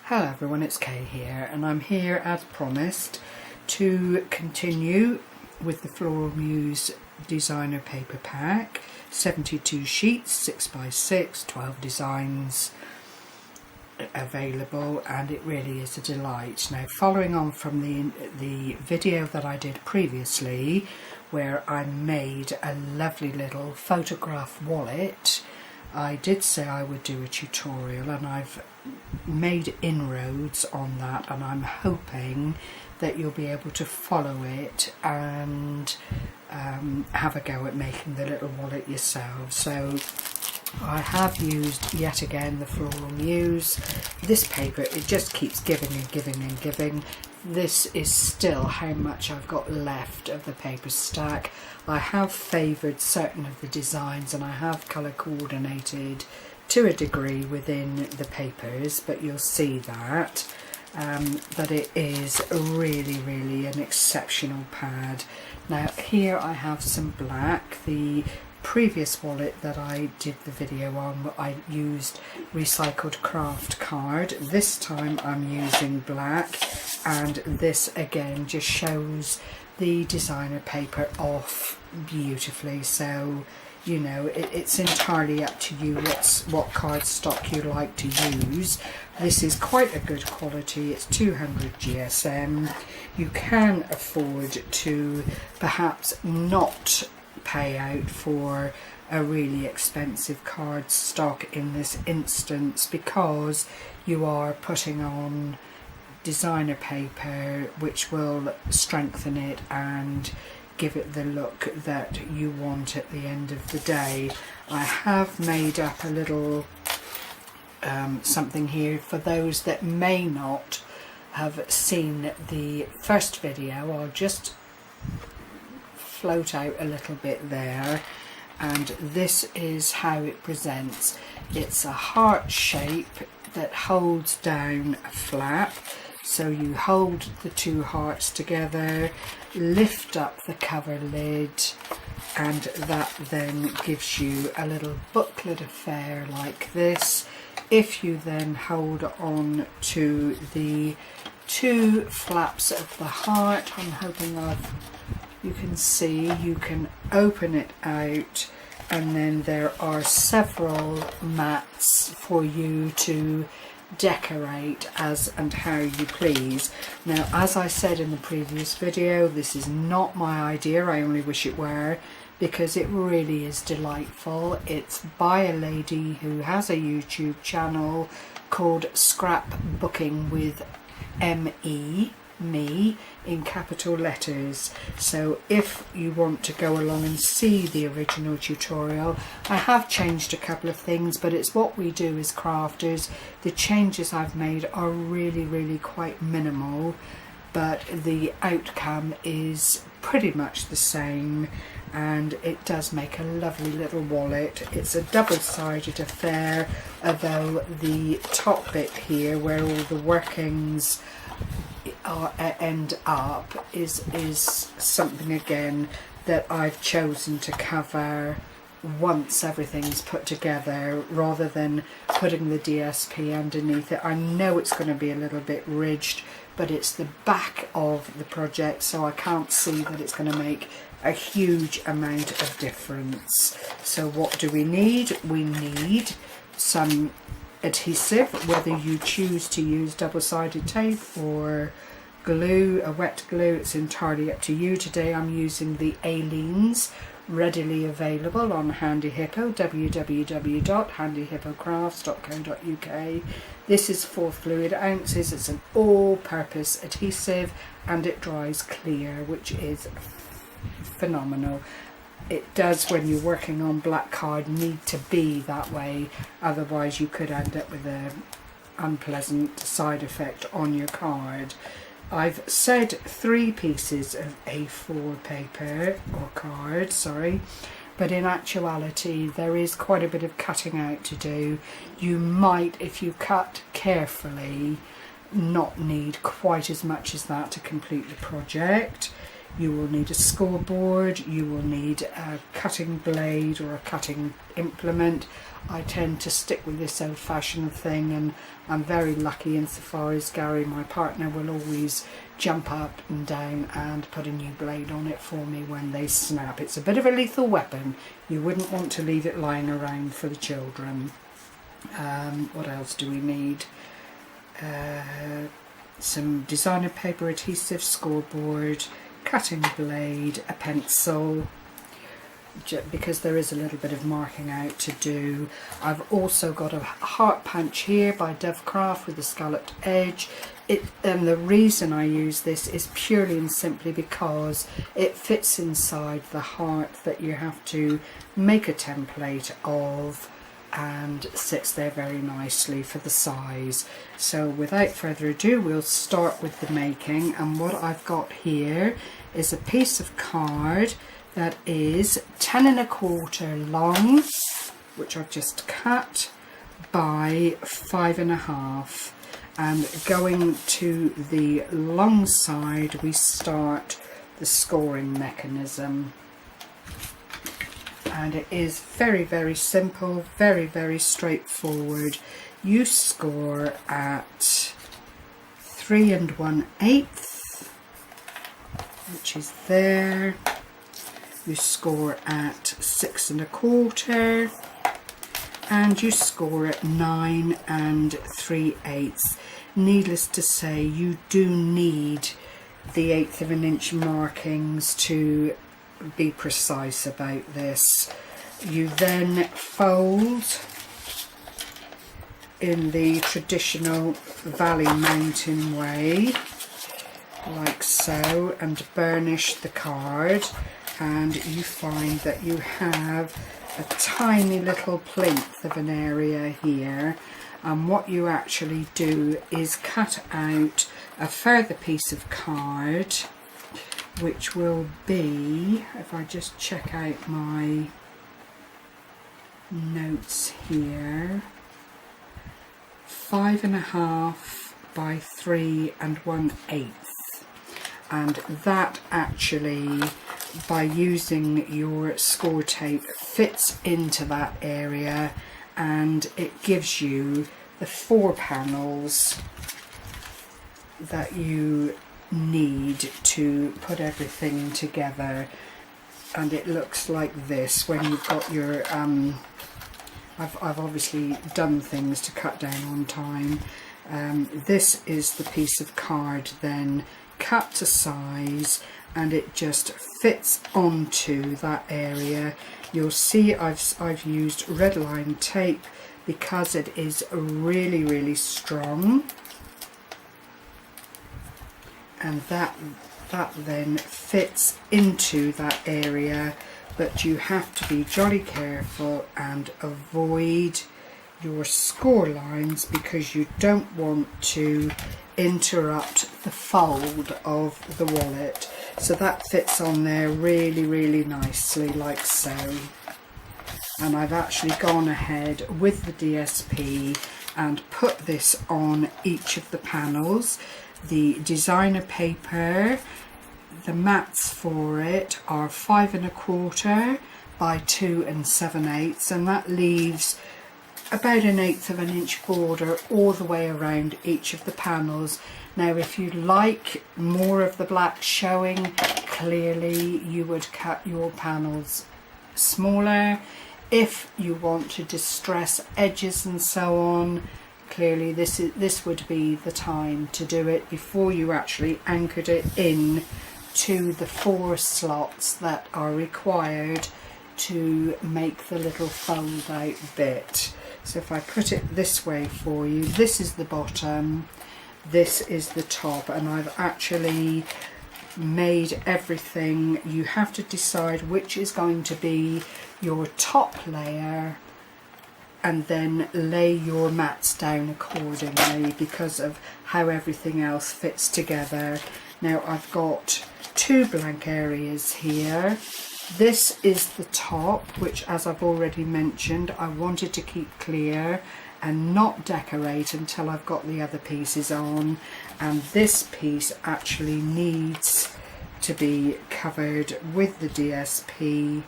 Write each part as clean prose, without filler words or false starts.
Hello everyone, it's Kay here, and I'm here as promised to continue with the Floral Muse designer paper pack. 72 sheets, 6x6, 12 designs available, and it really is a delight. Now, following on from the video that I did previously where I made a lovely little photograph wallet, I did say I would do a tutorial, and I've made inroads on that, and I'm hoping that you'll be able to follow it and have a go at making the little wallet yourselves. So I have used yet again the Floral Muse. This paper, it just keeps giving and giving and giving. This is still how much I've got left of the paper stack. I have favoured certain of the designs, and I have colour coordinated to a degree within the papers, but you'll see that it is really an exceptional pad. Now here I have some black. The previous wallet that I did the video on, I used recycled craft card. This time I'm using black, and this again just shows the designer paper off beautifully. So you know, it's entirely up to you what cardstock you like to use. This is quite a good quality. It's 200 GSM. You can afford to perhaps not pay out for a really expensive cardstock in this instance, because you are putting on designer paper which will strengthen it and give it the look that you want at the end of the day. I have made up a little something here for those that may not have seen the first video. I'll just float out a little bit there, and this is how it presents. It's a heart shape that holds down a flap. So you hold the two hearts together, lift up the cover lid, and that then gives you a little booklet affair like this. If you then hold on to the two flaps of the heart, I'm hoping you can see, you can open it out, and then there are several mats for you to decorate as and how you please. Now, as I said in the previous video, this is not my idea. I only wish it were, because it really is delightful. It's by a lady who has a YouTube channel called ScrapbookingwithMe, me in capital letters. So if you want to go along and see the original tutorial, I have changed a couple of things, but it's what we do as crafters. The changes I've made are really quite minimal, but the outcome is pretty much the same, and it does make a lovely little wallet. It's a double-sided affair, although the top bit here where all the workings end up is something again that I've chosen to cover once everything's put together, rather than putting the DSP underneath it. I know it's going to be a little bit ridged, but it's the back of the project, so I can't see that it's going to make a huge amount of difference. So what do we need? We need some adhesive, whether you choose to use double-sided tape or glue, a wet glue, it's entirely up to you. Today I'm using the Aleene's, readily available on HandyHippo, www.handyhippocrafts.co.uk. This is 4 fluid ounces. It's an all-purpose adhesive, and it dries clear, which is phenomenal. It does, when you're working on black card, need to be that way, otherwise you could end up with an unpleasant side effect on your card. I've said 3 pieces of A4 paper, or card, sorry, but in actuality there is quite a bit of cutting out to do. You might, if you cut carefully, not need quite as much as that to complete the project. you will need a scoreboard, you will need a cutting blade or a cutting implement. I tend to stick with this old-fashioned thing, and I'm very lucky insofar as Gary, my partner, will always jump up and down and put a new blade on it for me when they snap. It's a bit of a lethal weapon. You wouldn't want to leave it lying around for the children. What else do we need? Some designer paper adhesive, scoreboard, cutting blade, a pencil, because there is a little bit of marking out to do. I've also got a heart punch here by Dovecraft with a scalloped edge. And the reason I use this is purely and simply because it fits inside the heart that you have to make a template of, and sits there very nicely for the size. So without further ado, we'll start with the making. And what I've got here is a piece of card that is 10 1/4 long, which I've just cut, by 5 1/2. And going to the long side, we start the scoring mechanism. And it is very, very simple, very, very straightforward. You score at 3 1/8, which is there. You score at 6 1/4, and you score at 9 3/8. Needless to say, you do need the 1/8 of an inch markings to be precise about this. You then fold in the traditional valley mountain way, like so, and burnish the card, and you find that you have a tiny little plinth of an area here. And what you actually do is cut out a further piece of card, which will be, if I just check out my notes here, 5 1/2 by 3 1/8. And that actually, by using your score tape, fits into that area, and it gives you the 4 panels that you need to put everything together. And it looks like this when you've got your I've obviously done things to cut down on time. This is the piece of card then cut to size, and it just fits onto that area. You'll see I've used red line tape because it is really, really strong, and that then fits into that area. But you have to be jolly careful and avoid your score lines, because you don't want to interrupt the fold of the wallet. So that fits on there really, really nicely, like so. And I've actually gone ahead with the DSP and put this on each of the panels. The designer paper, the mats for it are 5 1/4 by 2 7/8, and that leaves about an 1/8 of an inch border all the way around each of the panels. Now, if you like more of the black showing, clearly you would cut your panels smaller. If you want to distress edges and so on, clearly this would be the time to do it before you actually anchored it in to the 4 slots that are required to make the little fold out bit. So if I put it this way for you, this is the bottom, this is the top, and I've actually made everything. You have to decide which is going to be your top layer, and then lay your mats down accordingly because of how everything else fits together. Now I've got 2 blank areas here. This is the top, which, as I've already mentioned, I wanted to keep clear and not decorate until I've got the other pieces on. And this piece actually needs to be covered with the DSP.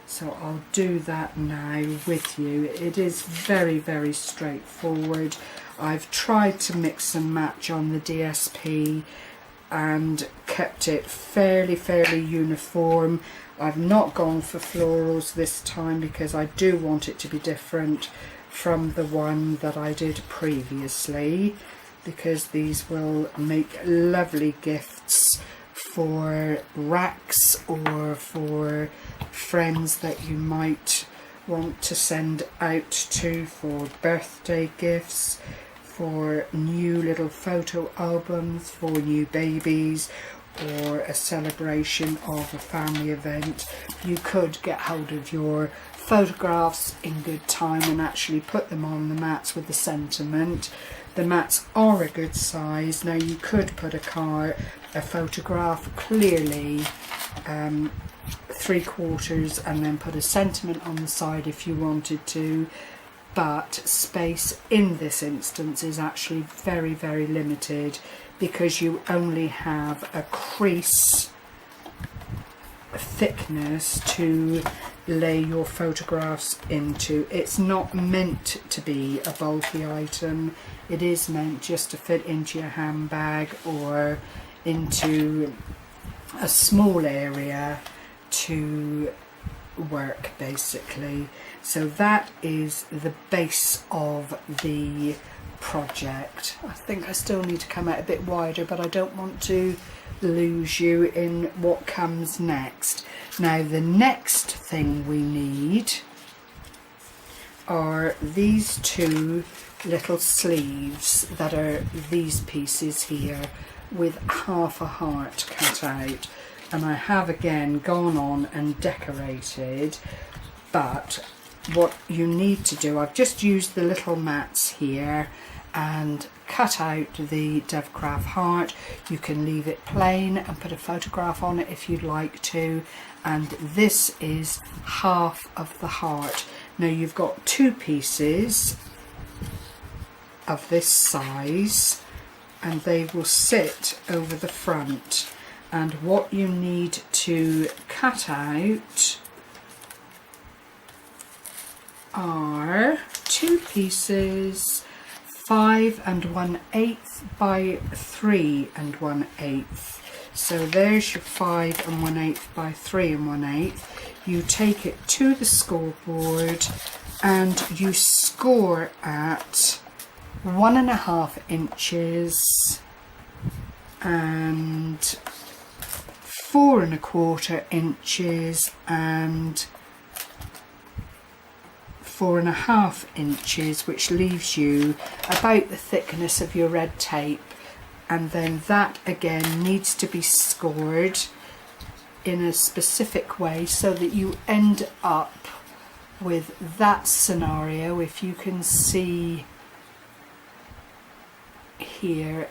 So I'll do that now with you. It is very, very straightforward. I've tried to mix and match on the DSP and kept it fairly uniform. I've not gone for florals this time because I do want it to be different from the one that I did previously, because these will make lovely gifts for racks or for friends that you might want to send out to for birthday gifts, for new little photo albums for new babies, or a celebration of a family event. You could get hold of your photographs in good time and actually put them on the mats with the sentiment. The mats are a good size. Now you could put a photograph clearly 3/4 and then put a sentiment on the side if you wanted to, but space in this instance is actually very limited because you only have a crease thickness to lay your photographs into. It's not meant to be a bulky item. It is meant just to fit into your handbag or into a small area to work, basically. So that is the base of the project. I think I still need to come out a bit wider, but I don't want to lose you in what comes next. Now the next thing we need are these two little sleeves that are these pieces here with half a heart cut out, and I have again gone on and decorated, but what you need to do, I've just used the little mats here and cut out the Dovecraft heart. You can leave it plain and put a photograph on it if you'd like to, and this is half of the heart. Now you've got two pieces of this size and they will sit over the front, and what you need to cut out are two pieces 5 1/8 by 3 1/8. So there's your 5 1/8 by 3 1/8. You take it to the scoreboard and you score at 1.5 inches and 4 1/4 inches and 4 1/2 inches, which leaves you about the thickness of your red tape, and then that again needs to be scored in a specific way so that you end up with that scenario. If you can see here,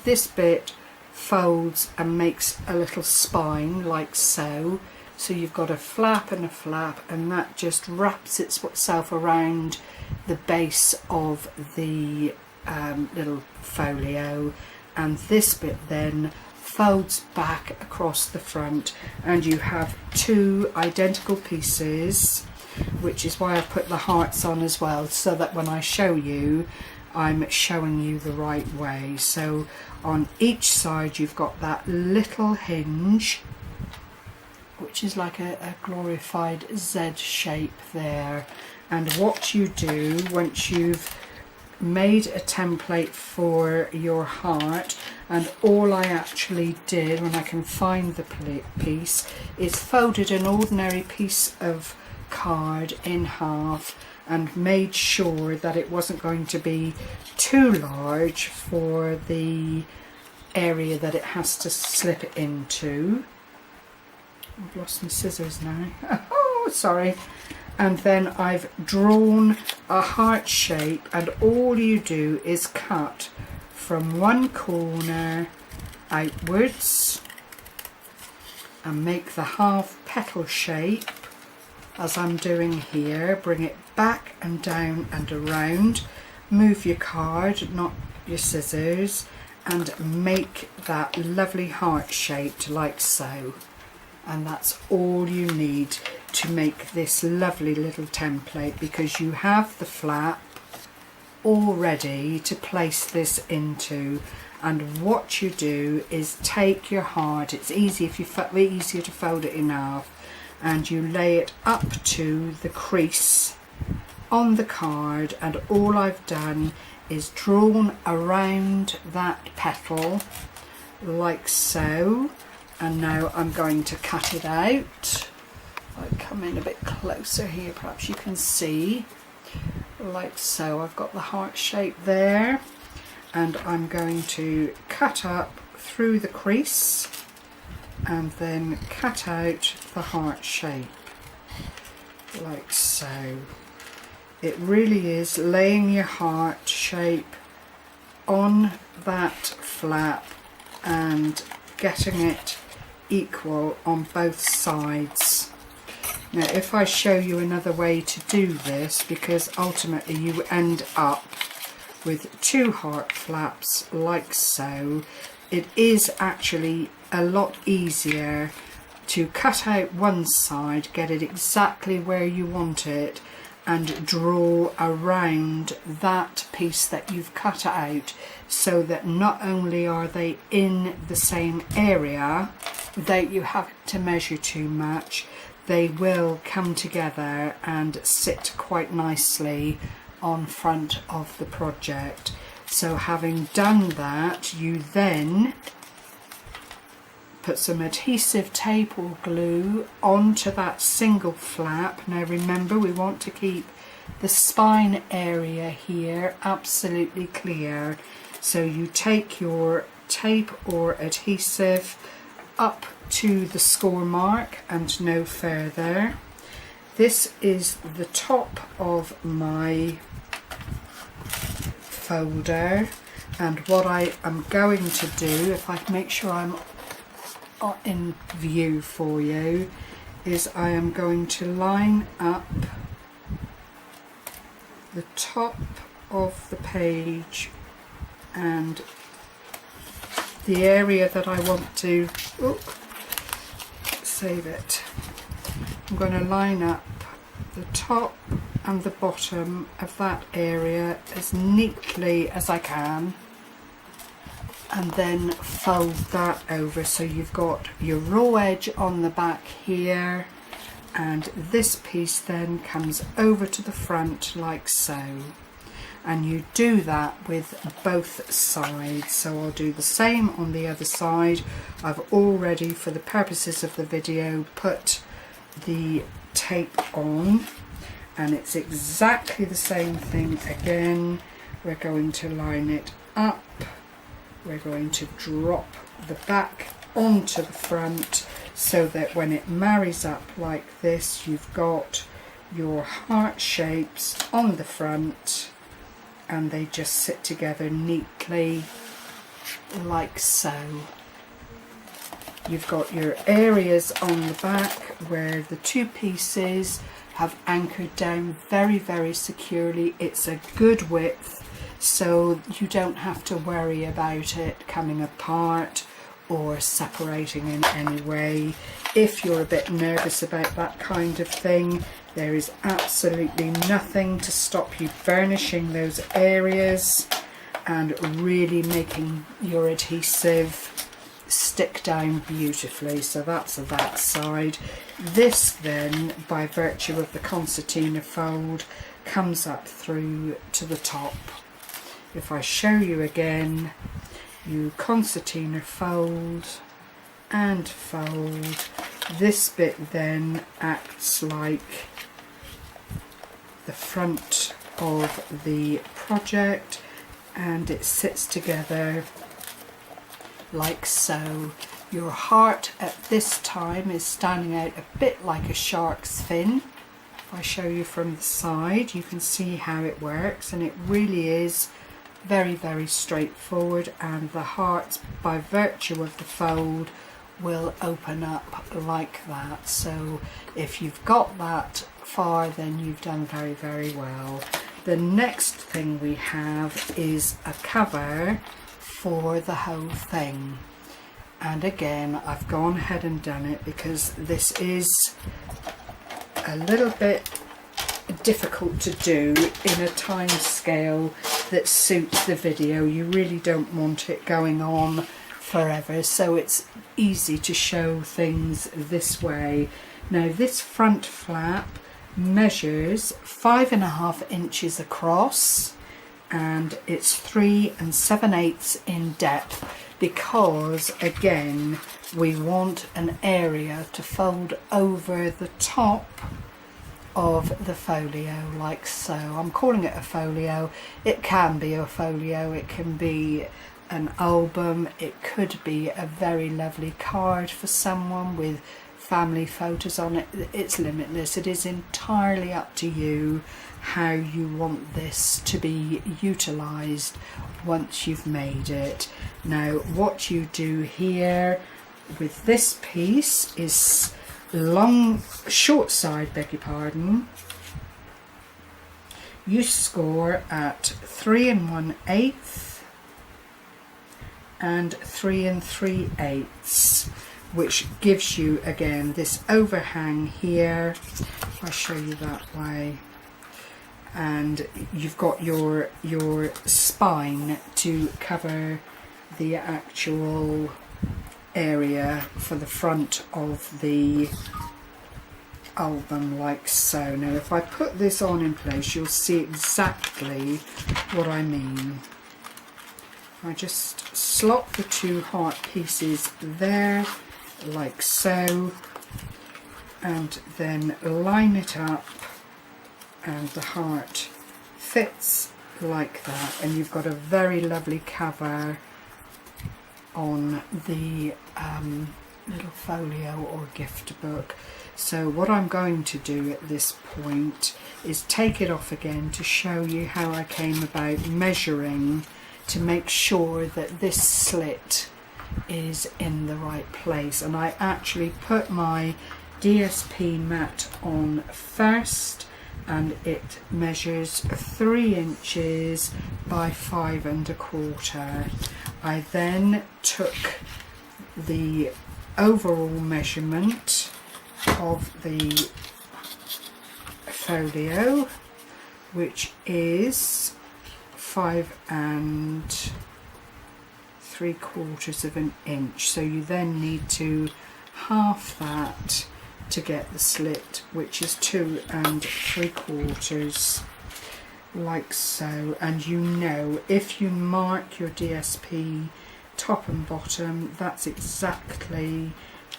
this bit folds and makes a little spine like so. So you've got a flap, and that just wraps itself around the base of the little folio, and this bit then folds back across the front, and you have two identical pieces, which is why I put the hearts on as well, so that when I show you, I'm showing you the right way. So on each side you've got that little hinge, which is like a glorified Z shape there, and what you do once you've made a template for your heart, and all I actually did when I can find the piece is folded an ordinary piece of card in half and made sure that it wasn't going to be too large for the area that it has to slip it into. I've lost my scissors now. Oh, sorry. And then I've drawn a heart shape, and all you do is cut from one corner outwards and make the half petal shape as I'm doing here. Bring it back and down and around. Move your card, not your scissors, and make that lovely heart shaped like so. And that's all you need to make this lovely little template, because you have the flap all ready to place this into. And what you do is take your heart, it's easy if you easier to fold it in half, and you lay it up to the crease on the card, and all I've done is drawn around that petal like so. And now I'm going to cut it out. I'll come in a bit closer here, perhaps you can see, like so. I've got the heart shape there, and I'm going to cut up through the crease and then cut out the heart shape like so. It really is laying your heart shape on that flap and getting it equal on both sides. Now if I show you another way to do this, because ultimately you end up with two heart flaps like so, it is actually a lot easier to cut out one side, get it exactly where you want it, and draw around that piece that you've cut out, so that not only are they in the same area that you have to measure too much, they will come together and sit quite nicely on front of the project. So having done that, you then put some adhesive tape or glue onto that single flap. Now remember, we want to keep the spine area here absolutely clear. So you take your tape or adhesive up to the score mark and no further. This is the top of my folder, and what I am going to do, if I make sure I'm in view for you, is I am going to line up the top of the page and the area that I want to save it. I'm going to line up the top and the bottom of that area as neatly as I can, and then fold that over so you've got your raw edge on the back here, and this piece then comes over to the front like so. And you do that with both sides. So I'll do the same on the other side. I've already, for the purposes of the video, put the tape on, and it's exactly the same thing again. We're going to line it up, we're going to drop the back onto the front, so that when it marries up like this, you've got your heart shapes on the front and they just sit together neatly like so. You've got your areas on the back where the two pieces have anchored down very, very securely. It's a good width, so you don't have to worry about it coming apart or separating in any way. If you're a bit nervous about that kind of thing, there is absolutely nothing to stop you burnishing those areas and really making your adhesive stick down beautifully. So that's that side. This then, by virtue of the concertina fold, comes up through to the top. If I show you again, you concertina fold and fold. This bit then acts like the front of the project, and it sits together like so. Your heart at this time is standing out a bit like a shark's fin. If I show you from the side, you can see how it works, and it really is very, very straightforward, and the hearts, by virtue of the fold, will open up like that. So if you've got that far, then you've done very, very well. The next thing we have is a cover for the whole thing. And again, I've gone ahead and done it because this is a little bit difficult to do in a time scale that suits the video. You really don't want it going on forever, so it's easy to show things this way. Now this front flap measures 5.5 inches across, and it's 3 7/8 in depth, because again we want an area to fold over the top of the folio like so. I'm calling it a folio. It can be a folio, it can be an album, it could be a very lovely card for someone with family photos on it. It's limitless. It is entirely up to you how you want this to be utilized once you've made it. Now what you do here with this piece is short side, beg your pardon, you score at 3 1/8 and 3 3/8, which gives you again this overhang here. I'll show you that way, and you've got your spine to cover the actual area for the front of the album like so. Now if I put this on in place, you'll see exactly what I mean. I just slot the two heart pieces there like so, and then line it up, and the heart fits like that, and you've got a very lovely cover on the little folio or gift book. So what I'm going to do at this point is take it off again to show you how I came about measuring to make sure that this slit is in the right place. And I actually put my DSP mat on first, and it measures 3 inches by 5 1/4. I then took the overall measurement of the folio, which is 5 3/4 inch. So you then need to half that to get the slit, which is 2 3/4, like so. And you know, if you mark your DSP top and bottom, that's exactly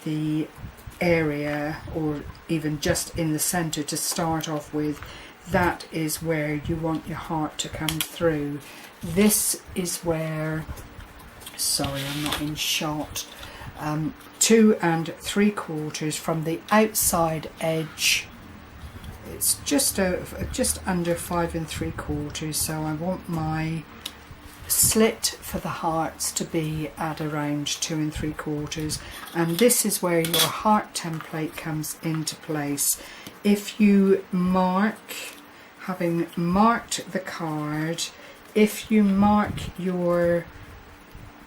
the area, or even just in the center to start off with. That is where you want your heart to come through. This is where, sorry I'm not in shot, 2 3/4 from the outside edge. It's just under 5 3/4, so I want my slit for the hearts to be at around 2 3/4, and this is where your heart template comes into place. If you mark, having marked the card, if you mark your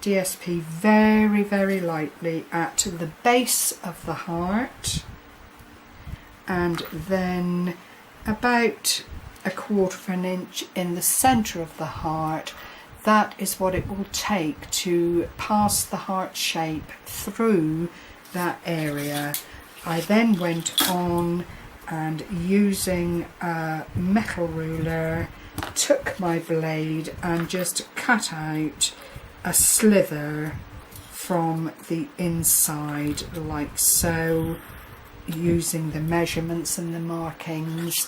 DSP very, very lightly at the base of the heart, and then about 1/4 inch in the center of the heart, that is what it will take to pass the heart shape through that area. I then went on and, using a metal ruler, took my blade and just cut out a slither from the inside like so, using the measurements and the markings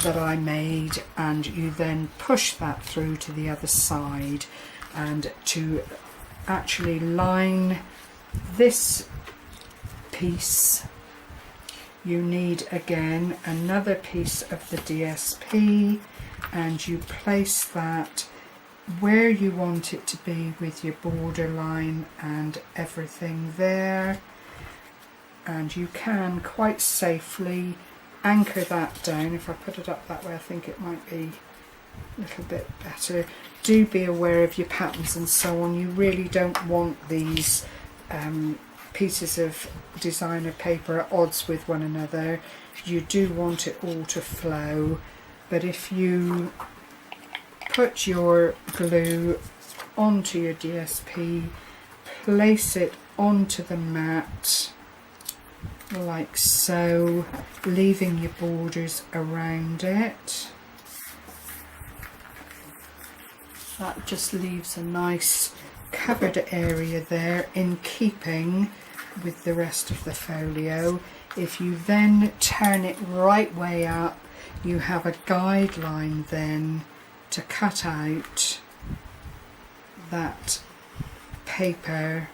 that I made, and you then push that through to the other side. And to actually line this piece, you need again another piece of the DSP, and you place that where you want it to be with your borderline and everything there. And you can quite safely anchor that down. If I put it up that way, I think it might be a little bit better. Do be aware of your patterns and so on. You really don't want these pieces of designer paper at odds with one another. You do want it all to flow, but if you put your glue onto your DSP, place it onto the mat like so, leaving your borders around it. That just leaves a nice covered area there in keeping with the rest of the folio. If you then turn it right way up, you have a guideline then to cut out that paper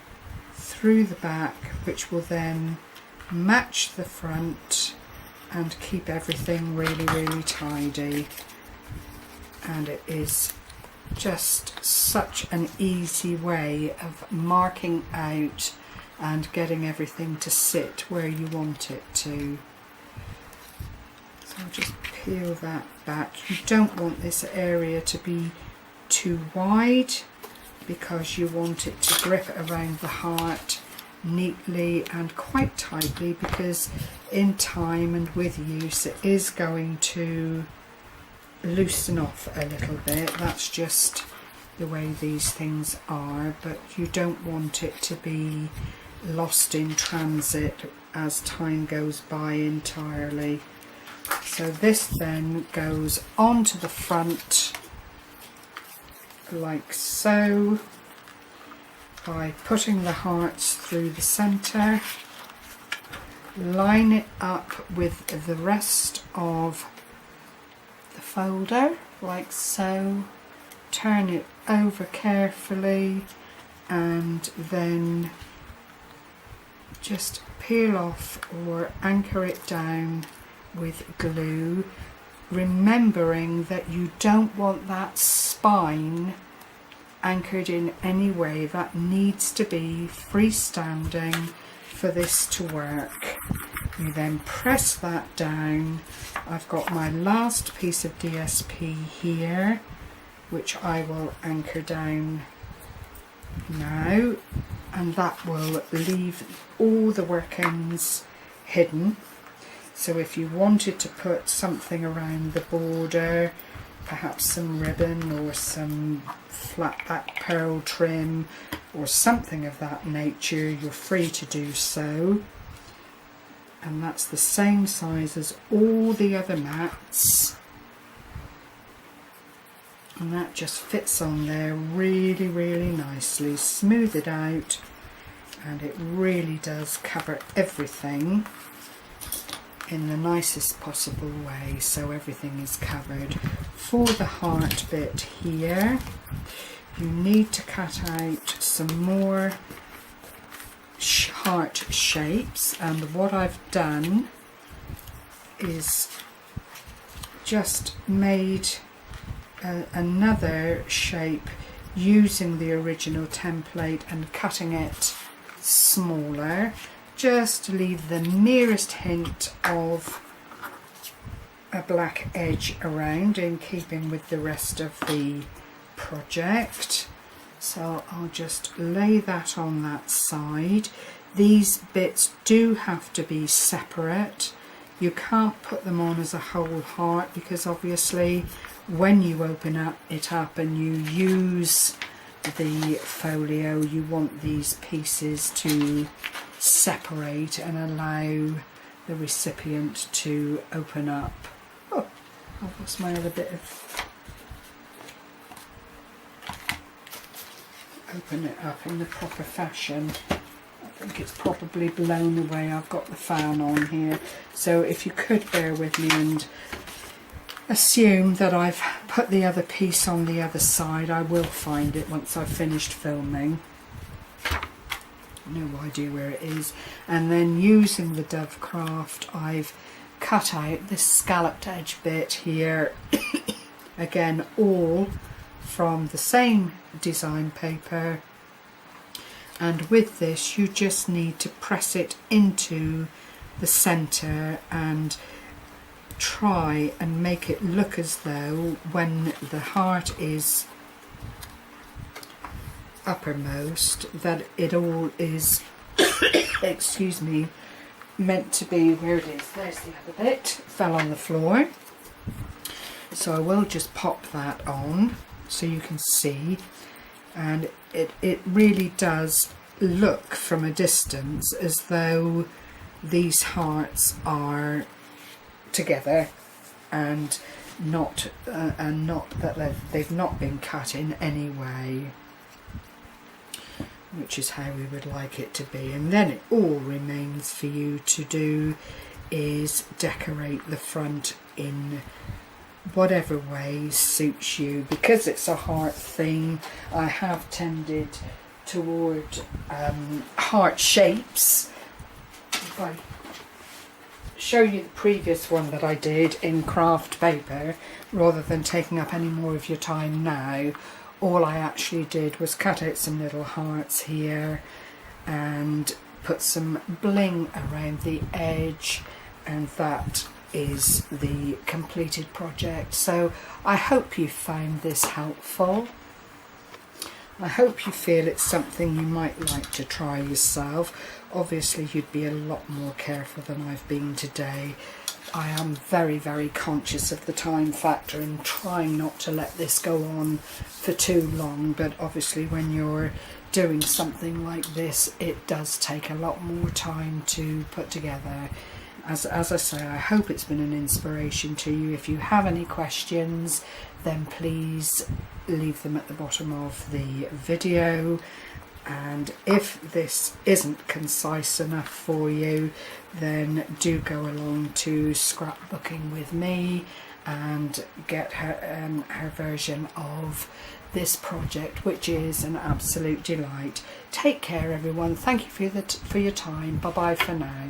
through the back, which will then match the front and keep everything really, really tidy. And it is just such an easy way of marking out and getting everything to sit where you want it to. So I'll just peel that back. You don't want this area to be too wide because you want it to grip around the heart neatly and quite tightly, because in time and with use it is going to loosen off a little bit. That's just the way these things are, but you don't want it to be lost in transit as time goes by entirely. So this then goes onto the front like so, by putting the hearts through the centre, line it up with the rest of the folder like so, turn it over carefully and then just peel off or anchor it down with glue, remembering that you don't want that spine anchored in any way. That needs to be freestanding for this to work. You then press that down. I've got my last piece of DSP here, which I will anchor down now, and that will leave all the workings hidden. So if you wanted to put something around the border, perhaps some ribbon or some flat back pearl trim or something of that nature, you're free to do so. And that's the same size as all the other mats, and that just fits on there really, really nicely. Smooth it out and it really does cover everything in the nicest possible way, so everything is covered. For the heart bit here, you need to cut out some more heart shapes, and what I've done is just made another shape using the original template and cutting it smaller, just to leave the merest hint of a black edge around in keeping with the rest of the project. So I'll just lay that on that side. These bits do have to be separate. You can't put them on as a whole heart, because obviously when you open it up and you use the folio, you want these pieces to separate and allow the recipient to open up. Oh, I've lost my other bit of... Open it up in the proper fashion. I think it's probably blown away. I've got the fan on here, so if you could bear with me and assume that I've put the other piece on the other side. I will find it once I've finished filming. No idea where it is. And then using the Dove Craft, I've cut out this scalloped edge bit here. Again, all from the same design paper, and with this you just need to press it into the center and try and make it look as though when the heart is uppermost that it all is excuse me, meant to be where it is. There's the other bit, fell on the floor. So I will just pop that on so you can see, and it really does look from a distance as though these hearts are together and not that they've not been cut in any way, which is how we would like it to be. And then it all remains for you to do is decorate the front in whatever way suits you. Because it's a heart thing, I have tended toward heart shapes. If I show you the previous one that I did in craft paper, rather than taking up any more of your time now, all I actually did was cut out some little hearts here and put some bling around the edge, and that is the completed project. So I hope you found this helpful. I hope you feel it's something you might like to try yourself. Obviously you'd be a lot more careful than I've been today. I am very, very conscious of the time factor and trying not to let this go on for too long, but obviously when you're doing something like this it does take a lot more time to put together. As I say, I hope it's been an inspiration to you. If you have any questions, then please leave them at the bottom of the video. And if this isn't concise enough for you, then do go along to Scrapbooking with Me and get her version of this project, which is an absolute delight. Take care everyone. Thank you for your time. Bye bye for now.